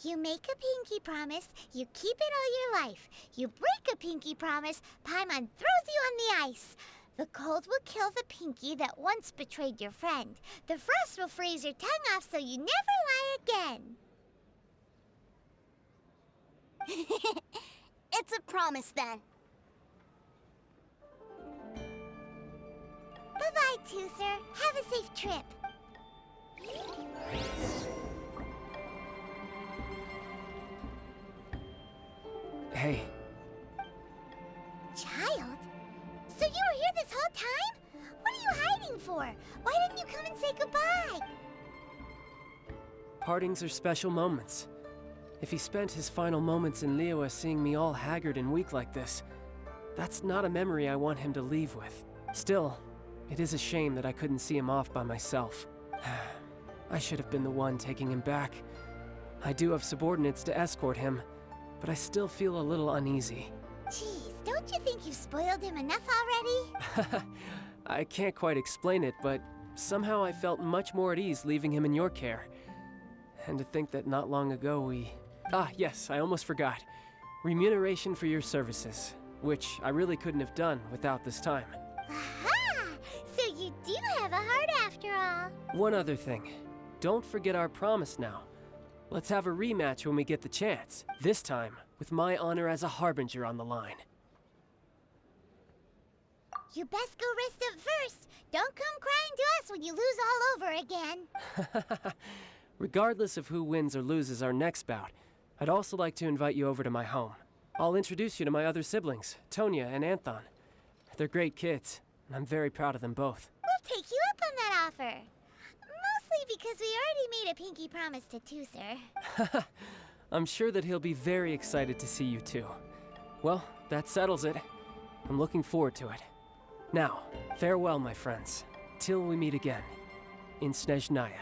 You make a pinky promise, you keep it all your life. You break a pinky promise, Paimon throws you on the ice. The cold will kill the pinky that once betrayed your friend. The frost will freeze your tongue off so you never lie again. It's a promise then. Bye-bye, Tooser. Have a safe trip. Hey. Child? So you were here this whole time? What are you hiding for? Why didn't you come and say goodbye? Partings are special moments. If he spent his final moments in Liyue seeing me all haggard and weak like this, that's not a memory I want him to leave with. Still, it is a shame that I couldn't see him off by myself. I should have been the one taking him back. I do have subordinates to escort him, but I still feel a little uneasy. Jeez, don't you think you've spoiled him enough already? I can't quite explain it, but somehow I felt much more at ease leaving him in your care. And to think that not long ago we... Ah, yes, I almost forgot. Remuneration for your services, which I really couldn't have done without this time. Aha! So you do have a heart after all. One other thing. Don't forget our promise now. Let's have a rematch when we get the chance. This time, with my honor as a harbinger on the line. You best go rest up first. Don't come crying to us when you lose all over again. Regardless of who wins or loses our next bout, I'd also like to invite you over to my home. I'll introduce you to my other siblings, Tonya and Anthon. They're great kids, and I'm very proud of them both. We'll take you up on that offer. Mostly because we already made a pinky promise to Tooser. I'm sure that he'll be very excited to see you too. Well, that settles it. I'm looking forward to it. Now, farewell, my friends. Till we meet again. In Snezhnaya.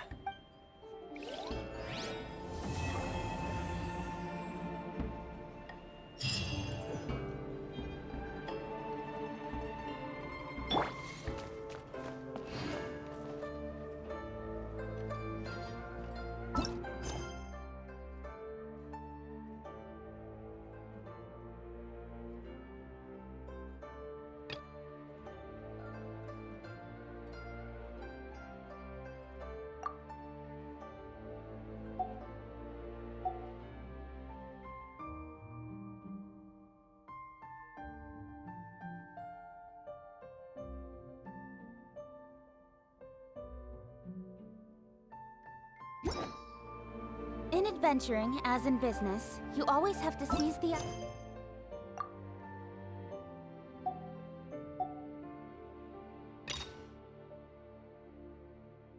In adventuring, as in business, you always have to seize the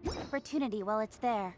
opportunity while it's there.